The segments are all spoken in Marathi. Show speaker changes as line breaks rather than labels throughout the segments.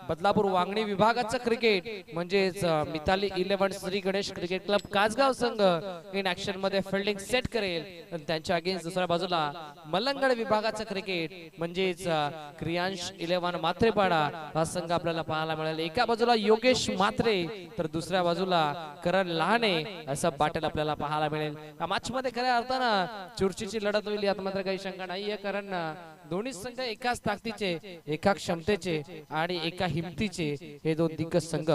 बदलापूर वांगणी विभागाचं क्रिकेट म्हणजेच मिताली 11 श्री गणेश क्रिकेट क्लब कासगाव संघ इन ऍक्शन मध्ये फिल्डिंग सेट करेल आणि त्यांच्या अगेन्स्ट दुसऱ्या बाजूला मलंगड विभागाचं क्रिकेट म्हणजेच क्रियांश 11 मात्रेपाडा हा संघ आपल्याला पाहायला मिळेल। एका बाजूला योगेश मात्रे तर दुसऱ्या बाजूला करण लहाने असं बॅटल आपल्याला पाहायला मिळेल। या मॅच मध्ये खऱ्या अर्थानं चुरशीची लढत होईल यात मात्र काही शंका नाहीये, कारण दोन्ही संघ एकाच ताकदीचे, एका क्षमतेचे आणि एका हिमतीचे हे दोन दिग्गज संघ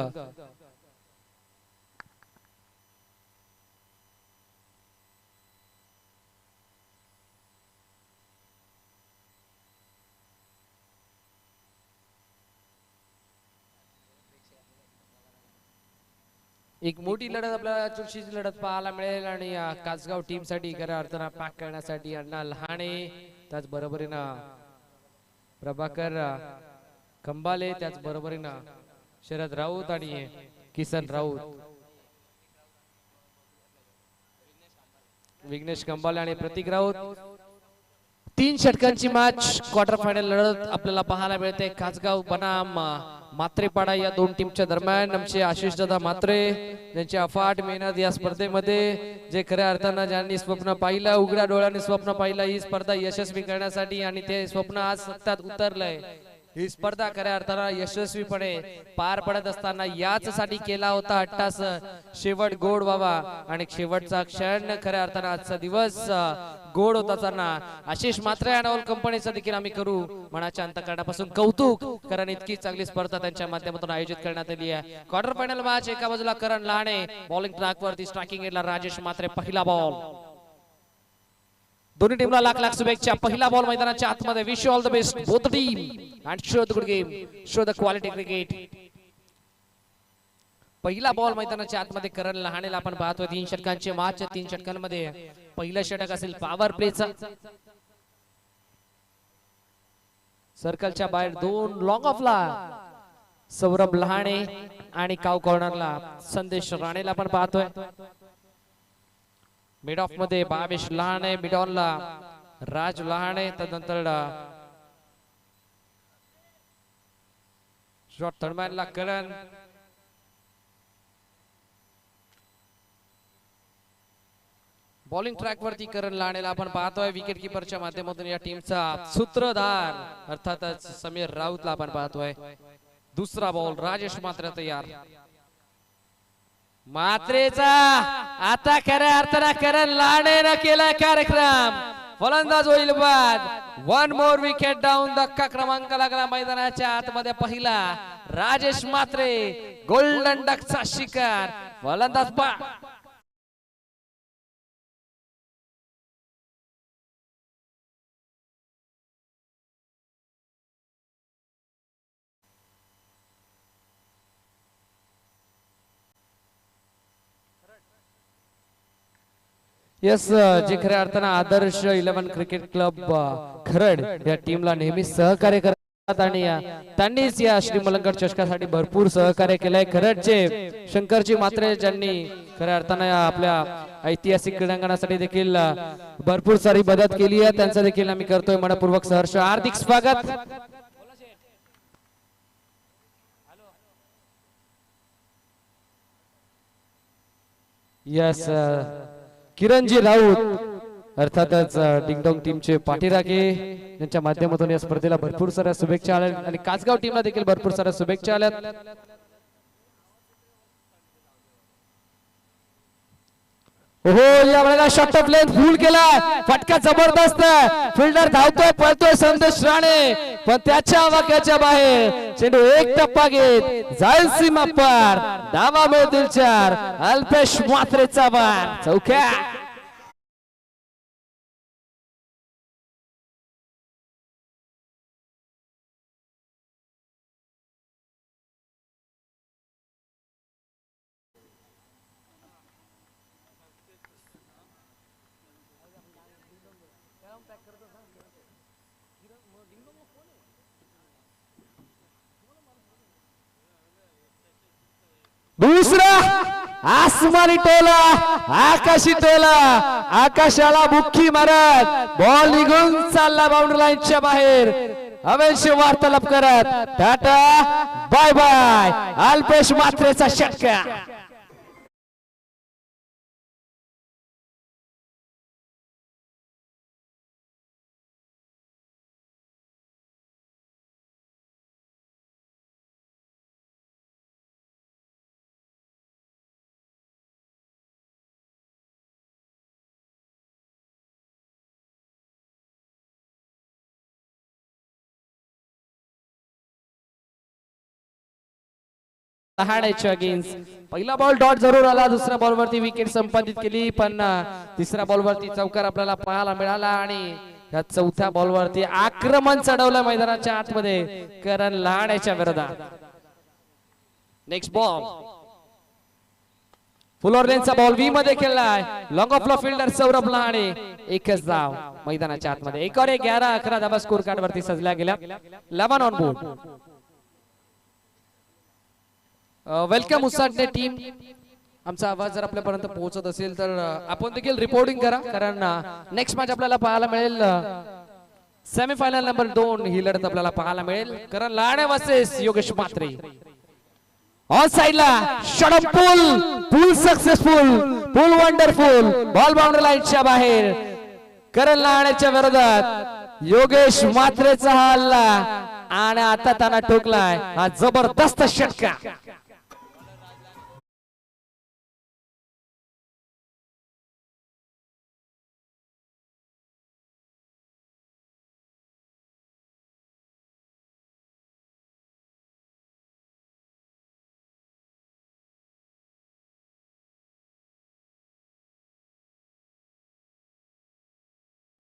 एक मोठी लढत आपल्याला चुरशीची लढत पाहायला मिळेल आणि कासगाव टीम साठी खऱ्या अर्थानं पॅक करण्यासाठी अण्णा लहाने, त्याच बरोबरीनं प्रभाकर कंबाले, त्याच बरोबरीनं शरद राऊत आणि किसन राऊत, विघ्नेश कंबाले आणि प्रतीक राऊत। 3 षटकांची मॅच क्वार्टर फायनल लढत आपल्याला पाहायला मिळते कासगाव बनाम मात्रेपाडा या दोन टीमच्या दरम्यान। आमचे आशिष दादा मात्रे ज्यांची अफाट मेहनत या स्पर्धेमध्ये, जे खऱ्या अर्थानं ज्यांनी स्वप्न पाहिलं, उघड्या डोळ्यांनी स्वप्न पाहिलं ही स्पर्धा यशस्वी करण्यासाठी आणि ते स्वप्न आज सत्यात उतरलंय। ही स्पर्धा खऱ्या अर्थानं यशस्वीपणे पार पडत असताना याचसाठी केला होता अट्टास शेवट गोड व्हावा आणि शेवटचा क्षण खऱ्या अर्थानं आजचा दिवस गोड होत असताना आशिष मात्रे अँड ऑल कंपनीचं देखील आम्ही करू मनाच्या अंतःकरणापासून कौतुक, कारण इतकी चांगली स्पर्धा त्यांच्या माध्यमातून आयोजित करण्यात आली आहे। क्वार्टर फायनल मॅच, एका बाजूला करण लहाने बॉलिंग ट्रॅक वरती, स्ट्रायकिंग एंडला राजेश मात्रे, पहिला बॉल। दोन्ही टीमला लाख लाख शुभेच्छा। पहिला बॉल मैदानाच्या आतमध्ये, wish you all the best both team and show the good game, show the quality cricket. पहिला बॉल मैदानाच्या आतमध्ये करण लहानेला आपण पाहतोय। 3 षटकांचे मॅच, 3 षटकांमध्ये पहिलं षटक असेल पॉवर प्लेचं, सर्कलच्या बाहेर 2 लॉंग ऑफला सौरभ लहाने आणि काव कॉर्नरला संदेश राणेला आपण पाहतोय। मिड ऑफ मध्ये भावेश लहाने, मिड ऑनला राज लहाने, त्यानंतर शॉट थर्डमॅनला करण, बॉलिंग ट्रॅक वरती करण लहानेला आपण पाहतोय। विकेट किपरच्या माध्यमातून या टीमचा सूत्रधार अर्थातच समीर राऊतला आपण पाहतोय। दुसरा बॉल, राजेश मात्रे तयार, मात्रेचा आता खऱ्या अर्थानं करण लहानेनं केलाय कार्यक्रम, फलंदाज होईल बाद। 1 मोर विकेट डाऊन, धक्का क्रमांक लागला मैदानाच्या आतमध्ये पहिला, राजेश मात्रे गोल्डन डकचा शिकार, फलंदाज बाद। यस, जे खऱ्या अर्थानं आदर्श 11 क्रिकेट क्लब खरड या टीमला नेहमी सहकार्य करतात आणि त्यांनीच या श्री मलंगड चषकासाठी भरपूर सहकार्य केलंय। खरडचे शंकरजी मात्रे ज्यांनी खऱ्या अर्थानं आपल्या ऐतिहासिक क्रीडांगणासाठी देखील भरपूर सारी मदत केली आहे, त्यांचं देखील आम्ही करतोय मनपूर्वक सहर्ष हार्दिक स्वागत। यस, किरणजी राऊत अर्थातच डिंगडोंग टीमचे पाठीराखे यांच्या माध्यमातून या स्पर्धेला भरपूर साऱ्या शुभेच्छा आल्या आणि कासगाव टीमला देखील भरपूर साऱ्या शुभेच्छा आल्यात। ओहो, या वेळेला शॉट ऑफ लेंथ फुल केला, फटका जबरदस्त, फिल्डर धावतोय, पळतोय संदेश राणे, पण त्याच्या वाक्याच्या बाहेर चेंडू एक टप्पा घेत जाईल सीमा पार, धावा मिळतील 4, अल्पेश मात्रेचा बार चौक्या। दूसरा आसमानी टोला, आकाशी टोला, आकाशाला बुक्की मारत बॉल निघून चालला बाउंड्री लाईनच्या बाहेर, अवश्य वार्तालाप करत टाटा बाय बाय अल्पेश मात्रेचा षटकार. लहाण्याच्या अगेन्स्ट पहिला बॉल डॉट जरूर आला. दुसऱ्या बॉल वरती विकेट संपादित केली पण तिसऱ्या बॉल वरती चौकार आपल्याला पाहायला मिळाला आणि या चौथ्या बॉल वरती आक्रमण चढवलं मैदानाच्या आतमध्ये करण लहाण्याच्या विरोधात. नेक्स्ट बॉल फुल ऑर्लेनचा बॉल वी मध्ये खेळलाय. लॉंग ऑफ ला फिल्डर सौरभ लहाणे. एकच धाव मैदानाच्या आतमध्ये. 1 और 1 11 धावा स्कोर कार्ड वरती सजल्या गेल्या. 11 on board. Welcome Usatane team. आमचा आवाज जर आपल्यापर्यंत पोहोचत असेल तर आपण देखील रिपोर्टिंग करा कारण नेक्स्ट मॅच आपल्याला पाहायला मिळेल. सेमीफायनल नंबर 2 ही लढत आपल्याला पाहायला मिळेल. करण लहाणे वर्सेस योगेश म्हात्रे. ऑन साइडला शॉट पूल सक्सेसफुल पूल वंडरफुल बॉल बाउंड्री लाईनच्या बाहेर. करण लहाण्याच्या विरोधात योगेश म्हात्रेचा हा हल्ला आणि आता त्यांना ठोकलाय हा जबरदस्त षटकार.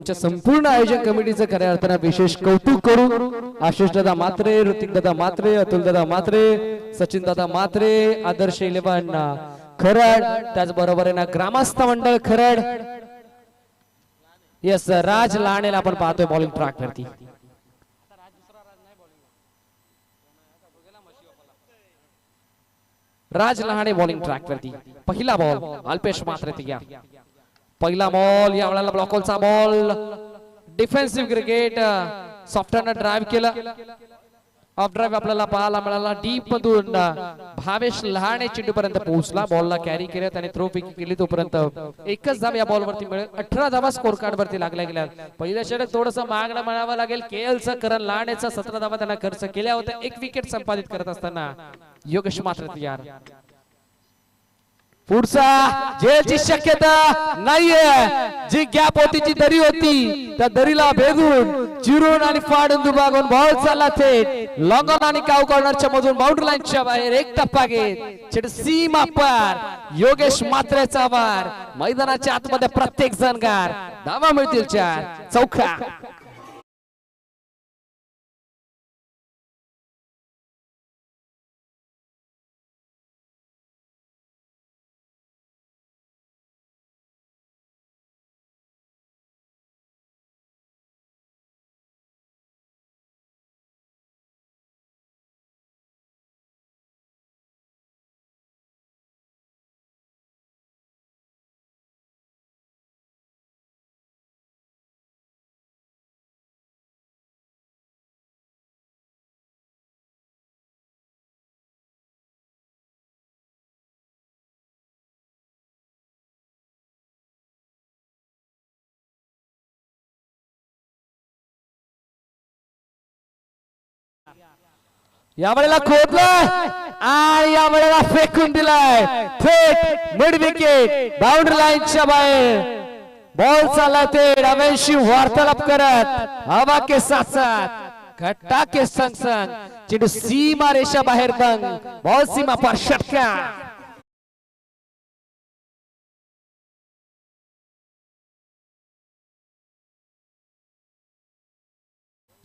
संपूर्ण आयोजन कमिटीचं खऱ्या अर्थानं विशेष कौतुक करू. आशिष दादा मात्रे, ऋतिक दादा मात्रे, अतुल दादा मात्रे, सचिन दादा मात्रे, आदर्श 11 खरड, त्याचबरोबर आहे ना ग्रामस्थ मंडळ खरड. यस राज लहाणेला आपण पाहतोय बॉलिंग ट्रॅक वरती. राज लहाणे बॉलिंग ट्रॅक वरती. पहिला बॉल अल्पेश म्हात्रे तयार. पहिला बॉल या वेळेला ब्लॉकॉलचा बॉल. डिफेन्सिव्ह क्रिकेट सॉफ्टरनं ड्राइव्ह केला. ऑफ ड्राइव्ह आपल्याला पाहायला मिळाला. डीप मधून भावेश लहाणे चेंडूपर्यंत पोहोचला. बॉलला कॅरी केलं त्याने थ्रो पिक केली. तोपर्यंत एकच धाव या बॉल वरती मिळेल. 18 धावा स्कोर कार्ड वरती लागल्या गेल्या. पहिल्या षटक थोडस मागणं म्हणावं लागेल. केएलचं करण लहाणेचा 17 धावा त्यांना खर्च केल्या होत्या. 1 विकेट संपादित करत असताना योगेश म्हात्रे तयार. पुढचा जेलची शक्यता नाहीये. जी गॅप होती जी दरी होती त्या दरीला भेदून चिरून आणि फाडून दुभागून बॉल चालला थेट लॉंग ऑन आणि काउ कॉर्नरच्या मधून बाउंड्री लाईनच्या बाहेर. एक टप्पा घेत चेंडू सीमा पार. योगेश म्हात्रेचा वार. मैदानाच्या आतमध्ये प्रत्येक जणगार. धावा मिळतील 4. चौका यावेळेला खोदलाय आणि यावेळेला फेकून दिलाय थेट मिड विकेट बाउंड्री लाईनच्या बाहेर. बॉल चालला थेट अवेशी वार्तालाप करत हवा के साथ साथ घट्टा के संग संग चेंडू सीमा रेषा बाहेर दंग. बॉल सीमा पर षटकार.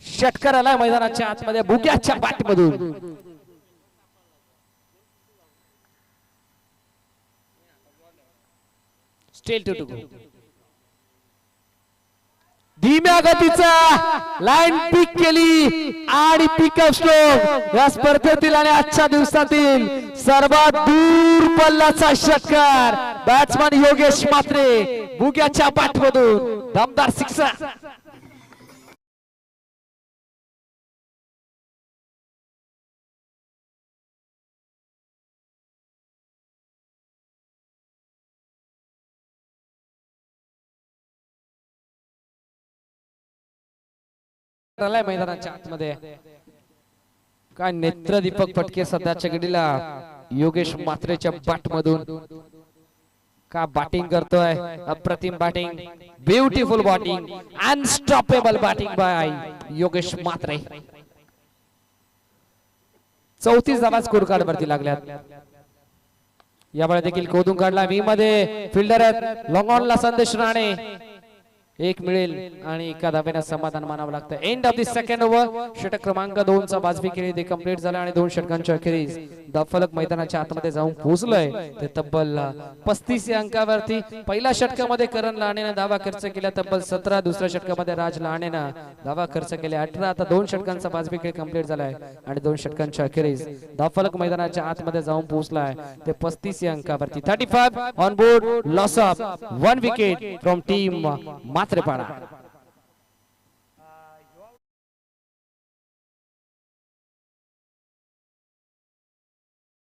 षटकार आलाय मैदानाच्या आतमध्ये बुग्याच्या पाठीमधून. स्टेल टू गो. धीम्या गतीचा लाईन पिक केली आणि पिकअप स्ट्रोक या स्पर्धेतील आणि आजच्या दिवसातील सर्वात दूर पल्ल्याचा षटकार. बॅट्समन योगेश म्हात्रे बुग्याच्या पाठीमधून दमदार सिक्सर. आलाय मैदानाच्या आतमध्ये. काय नेत्र दीपक फटके सध्याच्या घडीला योगेश मात्रेच्या बॅट मधून का बॅटिंग करतोय. अप्रतिम batting, beautiful batting, unstoppable batting by Yogesh Matre. 34 धावा स्कोर कार्ड वरती लागल्यात. यावेळी देखील कोदून काढला मी मध्ये फिल्डर आहेत. लॉंग ऑन ला संदेश राणे एक मिळेल आणि एका धाब्याने समाधान मानावं लागतं. End of the second over. षटक क्रमांक 2 चा बाजवी केली ते कंप्लीट झाला आणि 2 षटकांच्या अखेरीस धावफलक मैदानाच्या आतमध्ये जाऊन पोहोचलंय. ते तब्बल 35 या अंकावरती. पहिल्या षटकामध्ये करण लाणेने धावा खर्च केल्या तब्बल 17. दुसऱ्या षटकामध्ये राज लाणेनं धावा खर्च केल्या 18. आता 2 षटकांचा बाजवी खेळ कंप्लीट झालाय आणि 2 षटकांच्या अखेरीस धावफलक मैदानाच्या आतमध्ये जाऊन पोहोचलाय ते 35 या अंकावरती. 35 on board. Loss of 1 wicket from team Matrepada.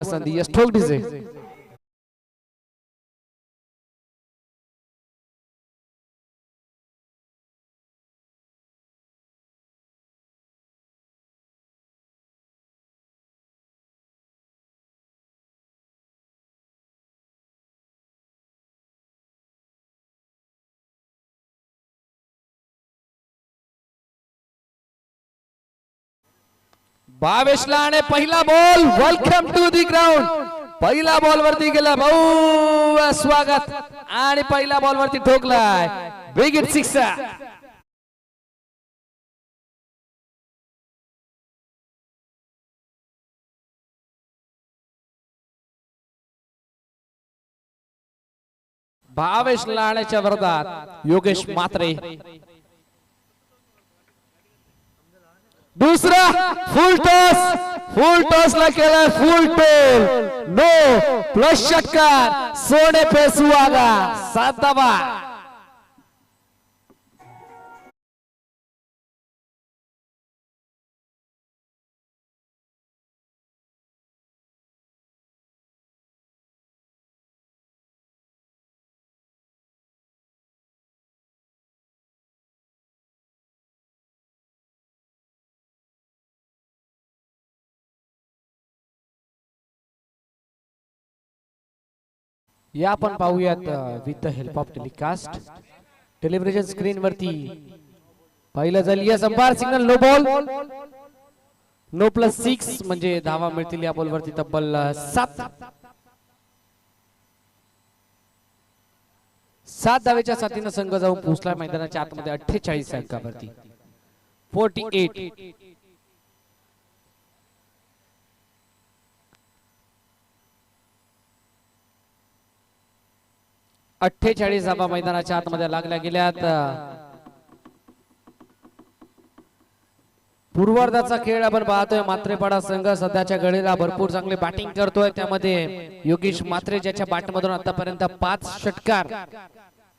संधी स्ट्रोक डीजे. भावेशला आणि पहिला ball. Welcome to the ground. पहिला बॉल वरती गेला भाऊ, स्वागत. आणि पहिला बॉल वरती ठोकलाय बिग हिट 6. भावेश लाण्याच्या विरोधात योगेश मात्रे. दुसरा फुल टॉस ला केला. फुल टोल नो प्लस षटकार. सोने पे सुहागा 7 धावा. या आपण पाहूयात with the help of telecast. Television screen वरती पहिलं झाली या संभार signal. No ball no plus 6 म्हणजे धावा मिळतील या बॉल वरती तब्बल 7. 7 धावेच्या साथीनं संघ जाऊन पोहोचला मैदानाच्या आतमध्ये 48 अंकावरती. 48. 48 धावा मैदानाच्या आतमध्ये लागल्या गेल्यात. पूर्वार्धाचा खेळ आपण पाहतोय. मात्रेपाडा संघ सध्याच्या घडीला भरपूर चांगले बॅटिंग करतोय. त्यामध्ये योगेश मात्रे ज्याच्या बॅटमधून आतापर्यंत 5 षटकार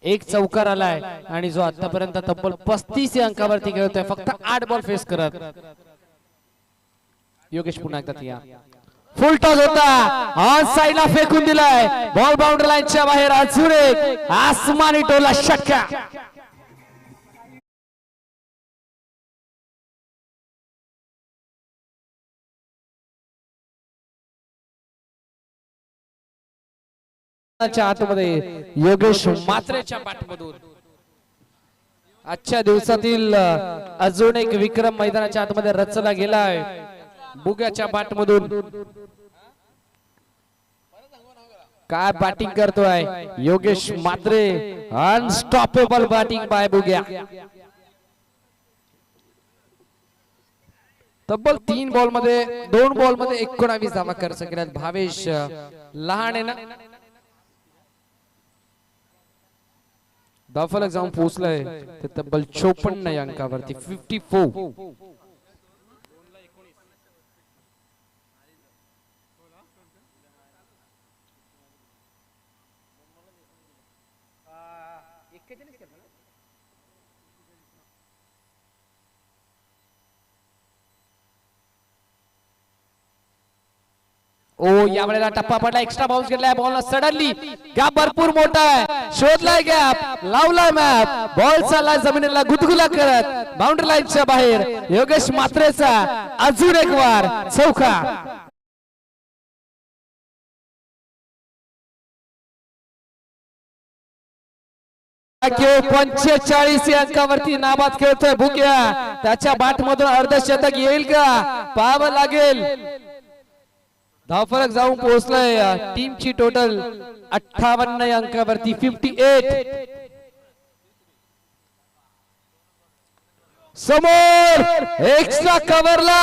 1 चौकार आलाय आणि जो आतापर्यंत तब्बल 35 या अंकावरती खेळतोय फक्त 8 बॉल फेस करत. योगेश पुन्हा एकदा या. फुल टॉस होता. ऑन साइडला फेकून दिलाय. बॉल बाउंड्री लाईनच्या बाहेर. अजून एक आसमानी टोला षटकार. आतमध्ये योगेश मात्रेच्या बॅटमधून आजच्या दिवसातील अजून एक विक्रम मैदानाच्या आतमध्ये रचला गेलाय. बुग्याच्या बॅटमधून काय बॅटिंग करतोय Yogesh Matre. Unstoppable batting by Bugya. तब्बल 3 बॉल मध्ये 2 बॉल मध्ये 19 धावा खर्च केल्यात भावेश लहानेनं. धावफलक जाऊन पोहोचलाय ते तब्बल 54 या अंकावरती. 54. ओ यावेळेला टप्पा पडला एक्स्ट्रा बाउन्स घेतलाय बॉल सडनली गॅप भरपूर मोठा आहे शोधलाय गॅप लावलाय मॅप बॉल चालला जमिनीला गुदगुला करत बाउंड्री लाईनच्या बाहेर योगेश मात्रेचा अजून एक वार चौका 45 या अंकावरती नाबाद खेळतोय भुक्या त्याच्या बॅट मधून अर्धशतक येईल का पाहावं लागेल धावफलक जाऊन पोहोचलाय टीमची टोटल 58 या अंकावरती 58 समोर एक्स्ट्रा कव्हरला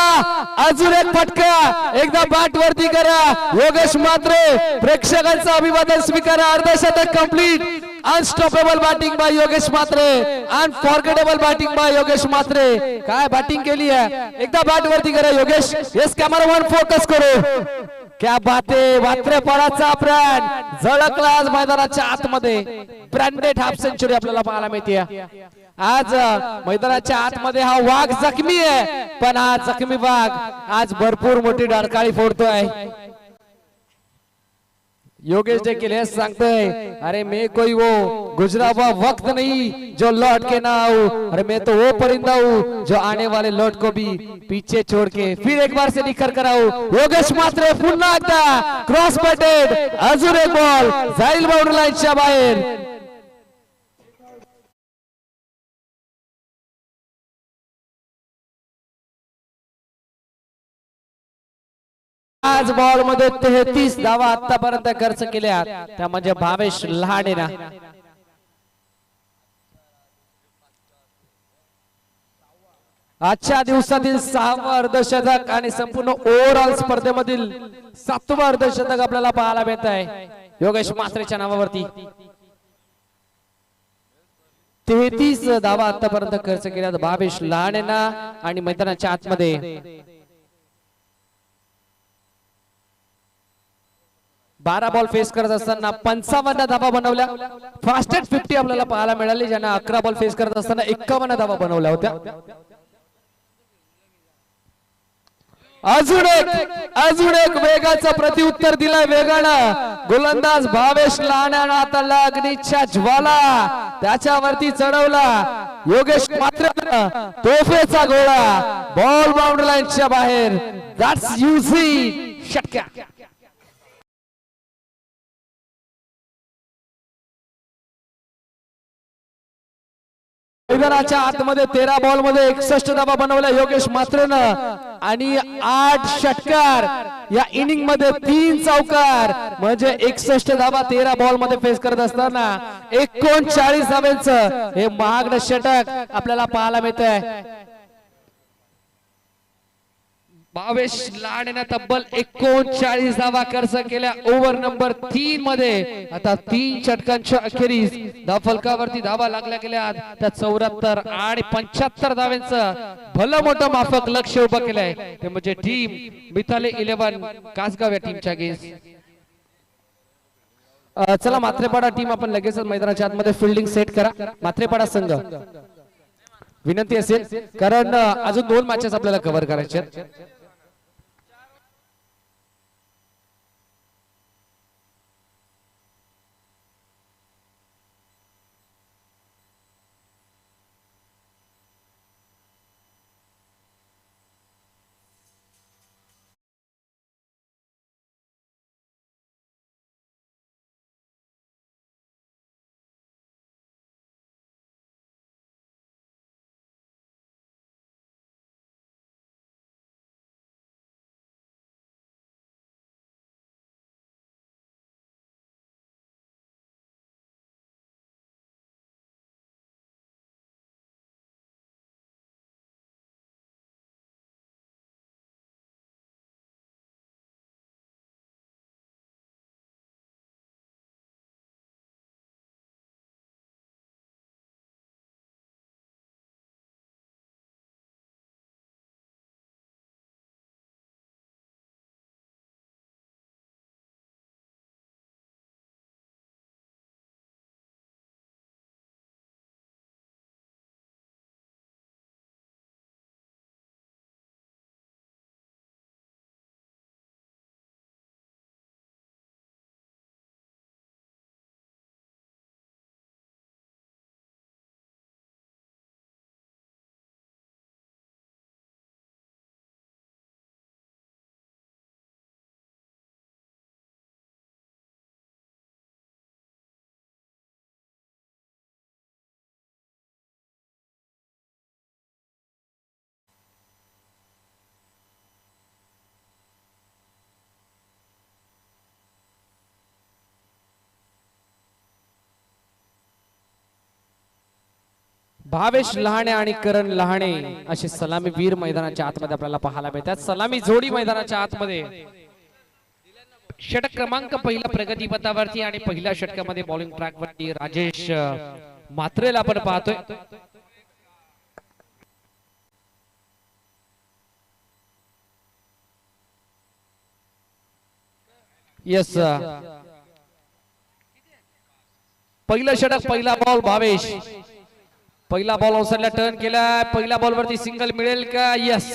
अजून एक फटका एकदा बॅट वरती करा योगेश मात्रे प्रेक्षकांचं अभिवादन स्वीकारा अर्धशतक complete unstoppable batting by Yogesh Matre unforgettable batting by Yogesh Matre काय बॅटिंग केली आहे एकदा बॅट वरती करा Yogesh yes camera one focus करू क्या बाते मात्रेपडाचा ब्रँड झळकला आज मैदानाच्या आतमध्ये ब्रँडेड हाफ सेंचुरी आपल्याला पाहायला मिळते आज मैदानाच्या आतमध्ये हा वाघ जखमी आहे पण हा जखमी वाघ आज भरपूर मोठी डरकाळी फोडतोय योगेश देखील हेच सांगतोय अरे मैं कोई वो गुजरा हुआ वक्त नहीं जो लौट के ना आऊं अरे मैं तो वो परिंदा हूँ जो आने वाले लौट को भी पीछे छोड़ के फिर एक बार से निखर कर आऊं योगेश मात्रे पुन्हा एकदा क्रॉस बॅटेड अजून एक बॉल जाईल बाउंड्री लाईनच्या बाहेर आज बॉल मध्ये 33 धावा आतापर्यंत खर्च केल्या त्या म्हणजे भावेश लहानेना आजच्या दिवसातील 6वा अर्धशतक आणि संपूर्ण ओव्हरऑल स्पर्धेमधील 7वा अर्धशतक आपल्याला पाहायला मिळत आहे योगेश मात्रेच्या नावावरती 33 धावा आतापर्यंत खर्च केल्या भावेश लहानेना आणि मैदानाच्या आतमध्ये 12 बॉल फेस करत असताना 55 धावा बनवल्या फास्टेस्ट 50 आपल्याला पाहायला मिळाली ज्यांना 11 बॉल फेस करत असताना 51 धावा बनवल्या होत्या अजून एक वेगाचं प्रत्युत्तर दिलाय वेगानं गोलंदाज भावेश लहानानं आता अग्नीच्या ज्वाला त्याच्यावरती चढवला योगेश मात्र तोफेचा गोळा बॉल बाउंड्री लाईनच्या बाहेर दॅट्स युझी षटका मैदानाच्या आतमध्ये 13 बॉल मध्ये 61 धावा बनवल्या योगेश मात्रेनं आणि 8 षटकार या इनिंग मध्ये 3 चौकार म्हणजे 61 धावा 13 बॉल मध्ये फेस करत असताना 39 धावांचं हे महागड षटक आपल्याला पाहायला मिळतंय भावेश लाडेने तब्बल 39 धावा खर्च केल्या ओव्हर नंबर 3 मध्ये आता 3 षटकांच्या अखेरीस धावफलकावरती धावा लागल्या गेल्या त्या 74 आणि 75 धावांचं भलं मोठं माफक लक्ष उभं केलंय ते म्हणजे टीम मिथाली 11 कासगाव या टीमच्या गेस चला मात्रेपाडा टीम आपण लगेचच मैदानाच्या आतमध्ये फिल्डिंग सेट करा मात्रेपाडा संघ विनंती असेल कारण अजून 2 मॅचेस आपल्याला कव्हर करायचे भावेश लहाणे आणि करण लहाणे असे सलामी वीर मैदानाच्या आतमध्ये आपल्याला पाहायला मिळतात. सलामी जोडी मैदानाच्या आतमध्ये षटक क्रमांक पहिला प्रगती पथावरती आणि पहिल्या षटकामध्ये बॉलिंग ट्रॅक वरती राजेश मात्रेला आपण पाहतोय. यस पहिलं षटक पहिला बॉल भावेश पहिला बॉल अवसरला टर्न केला. पहिल्या बॉल वरती सिंगल मिळेल का? यस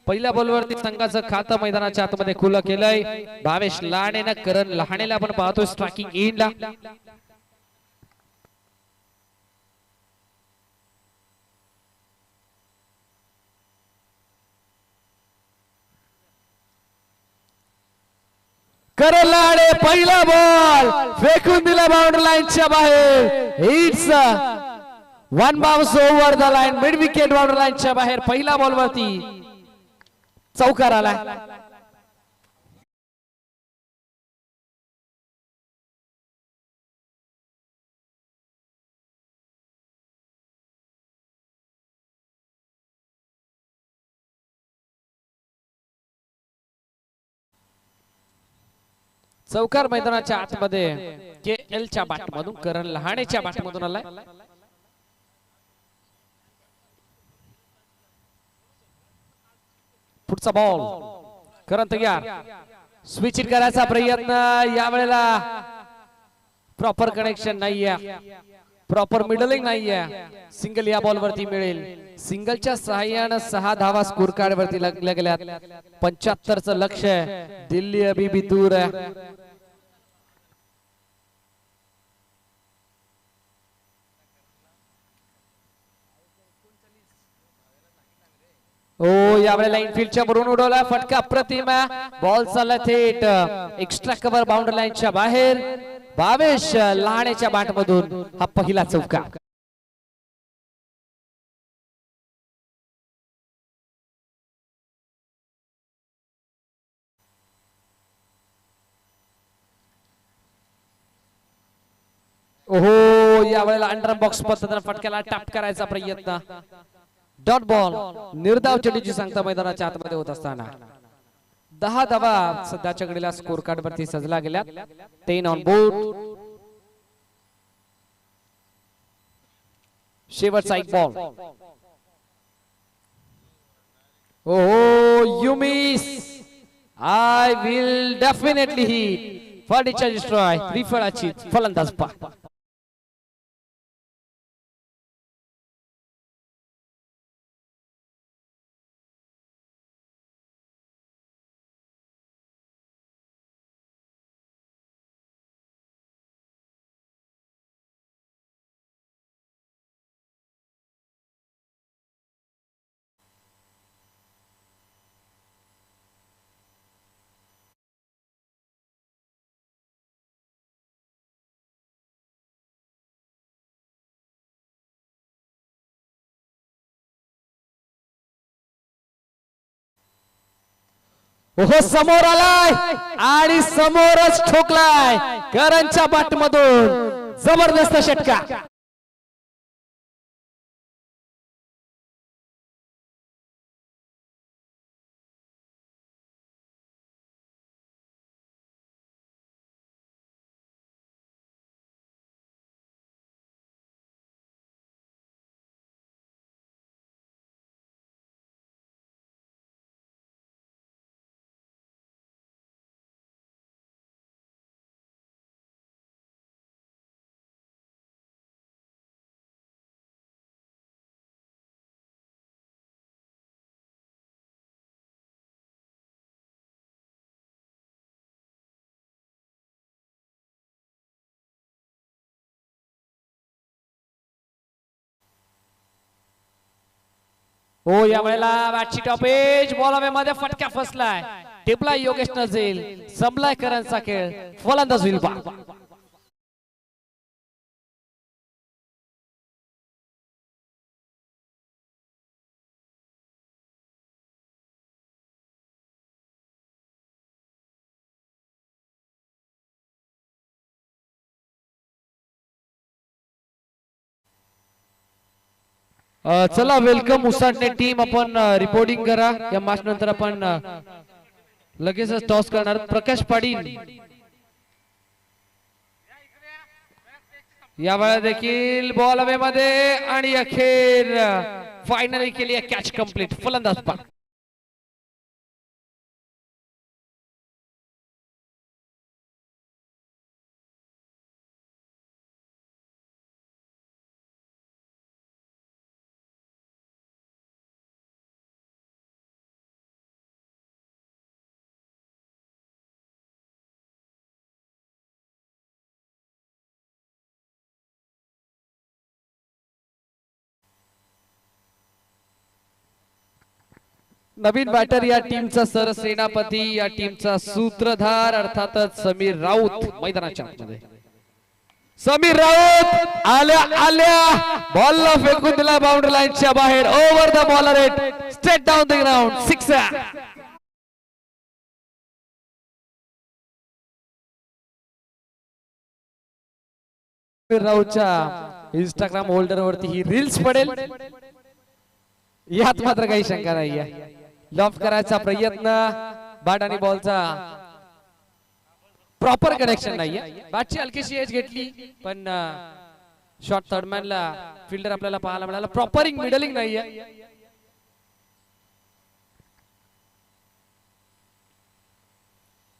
पहिल्या बॉल वरती संघाचं खातं मैदानाच्या आतमध्ये खुलं केलंय. भावेश लहाणेनं करण लहाणेला आपण पाहतोय स्ट्रायकिंग एंडला. करण लहाणे पहिला बॉल फेकून दिला बाउंड्री लाईनच्या बाहेर. It's one bounce over the line mid wicket boundary लाईनच्या बाहेर. पहिला बॉल वरती चौकार आला. चौकार मैदानाच्या आतमध्ये के एल च्या बॅटमधून करण लहाणेच्या बॅटमधून आलाय. पुढचा बॉल करण तयार. स्विच इन करायचा प्रयत्न यावेळेला प्रॉपर कनेक्शन नाहीये, प्रॉपर मिडलिंग नाहीये. सिंगल या बॉल वरती मिळेल. सिंगलच्या सहाय्याने 6 धावा स्कोर कार्ड वरती लागल्या गेल्यात. 75 चं लक्ष्य दिल्ली अभी भी दूर आहे. ओ यावेळेला इनफिल्डच्या वरून उडवला फटका अप्रतिम. बॉल चालला थेट एक्स्ट्रा कव्हर बाउंड्री लाईनच्या बाहेर. भावेश लहाणेच्या बॅटमधून हा पहिला चौकार. ओहो यावेळेला अंडर बॉक्स पद्धतीने फटक्याला टॅप करायचा प्रयत्न. डॉट बॉल निर्धाव चेंडूची सांगता मैदानाच्या आतमध्ये होत असताना 10 धावा सध्याच्या घडीला स्कोर कार्ड वरती सजला गेल्या. 10 ऑन बोर्ड. शेवटचा एक बॉल. ओहो you miss. I will definitely hit for destroy. त्रिफळाची फलंदाज पा. ओहो समोर आलाय आणि समोरच ठोकलाय करणच्या बॅटमधून. जबरदस्त षटका. हो यावेळेला बॅटची टॉपेज बॉल मध्ये फटका फसलाय. टिपला योगेश नझील. संपलाय करणचा खेळ. फलंदाज होईल बा. चला वेलकम उसाटणे टीम आपण रिपोर्टिंग करा या मॅच नंतर आपण लगेचच टॉस करणार प्रकाश पाटील या वेळा देखील बॉल हवे मध्ये आणि अखेर फायनली केली कॅच कंप्लीट फलंदाज पा नवीन बॅटर या टीमचा सरसेनापती या टीमचा सूत्रधार अर्थातच समीर राऊत मैदानाच्या आतमध्ये समीर राऊत आल्या आल्या बॉलला फेकून दिला बाउंड्री लाईनच्या बाहेर over the bowler at straight down the ground six Sameer राऊतच्या इंस्टाग्राम होल्डर वरती ही रील्स पडेल यात मात्र काही शंका नाहीये लॉफ्ट करायचा प्रयत्न बॅट आणि बॉलचा प्रॉपर कनेक्शन नाहीये बॅटची हलकीशी एज घेतली पण शॉट थर्डमॅनला फिल्डर आपल्याला पाहायला मिळाला प्रॉपरिंग मिडलिंग नाहीये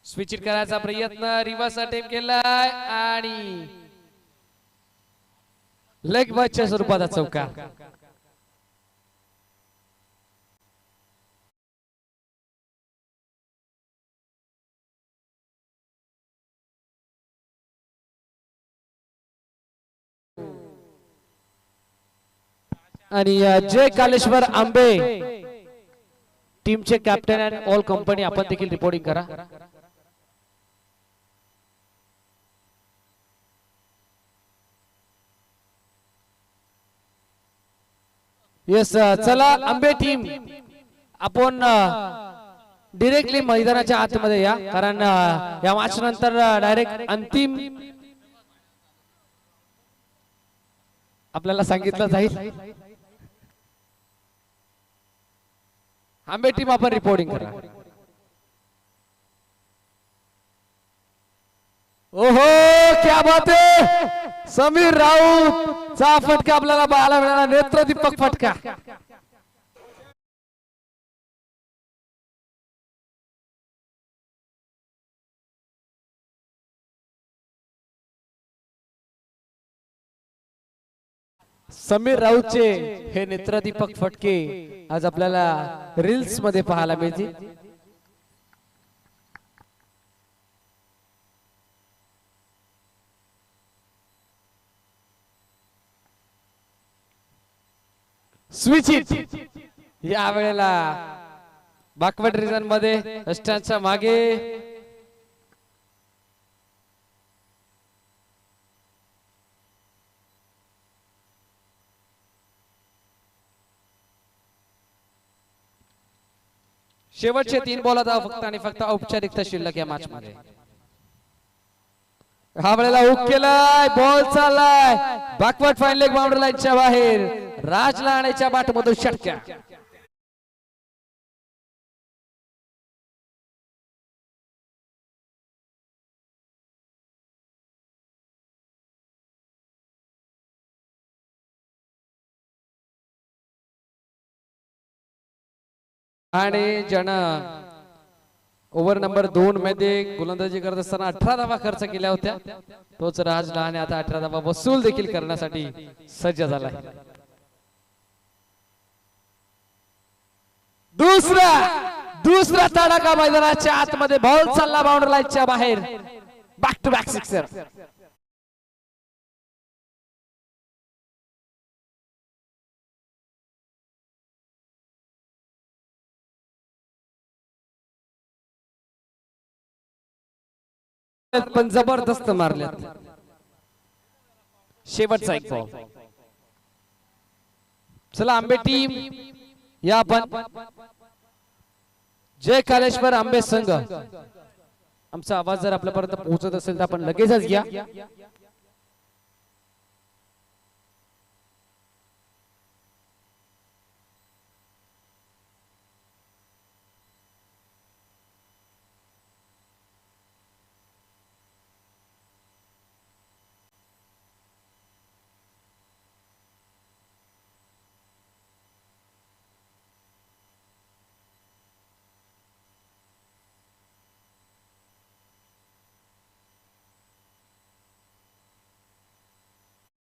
स्विच करायचा प्रयत्न रिव्हर्स अटेम्प्ट केलाय आणि लेग बॅटच्या स्वरूपात चौकार आणि जय कालेश्वर आंबे टीमचे कॅप्टन अँड ऑल कंपनी आपण देखील रिपोर्टिंग करा येस चला आंबे टीम आपण डिरेक्टली मैदानाच्या आतमध्ये या कारण या मॅच नंतर डायरेक्ट अंतिम आपल्याला सांगितलं जाईल आंबे टीम आपण रिपोर्टिंग करा ओहो क्या बात है समीर राऊत चा फटका आपल्याला पाहायला मिळाला नेत्रदीपक फटका समीर राऊतचे हे नेत्रदीपक फटके आज आपल्याला रील्स मध्ये पाहायला मिळतील स्विच इट या वेळेला बॅकवर्ड रिजन मध्ये अष्टांच्या मागे शेवटचे 3 बॉल आता फक्त आणि फक्त औपचारिकता शिल्लक या मॅच मध्ये हा वेळेला हुक केलाय बॉल चाललाय बॅकवर्ड फाईन लेग बाउंड्री लाईनच्या बाहेर राज लाण्याच्या बॅट मधून षटक्या आणि ज्यानं ओव्हर नंबर 2 मध्ये गोलंदाजी करत असताना 18 धावा खर्च केल्या होत्या तोच राज लहाने आता 18 धावा वसूल देखील करण्यासाठी सज्ज झाला दुसरा तडाखा मैदानाच्या आतमध्ये बॉल चालला बाउंड्री लाईनच्या बाहेर बॅक टू बॅक सिक्सर पण जबरदस्त मारल्यात शेवटचा एक बॉल चला आंबे टीम या आपण जय कालेश्वर आंबे संघ आमचा आवाज जर आपल्यापर्यंत पोहोचत असेल तर आपण लगेचच घ्या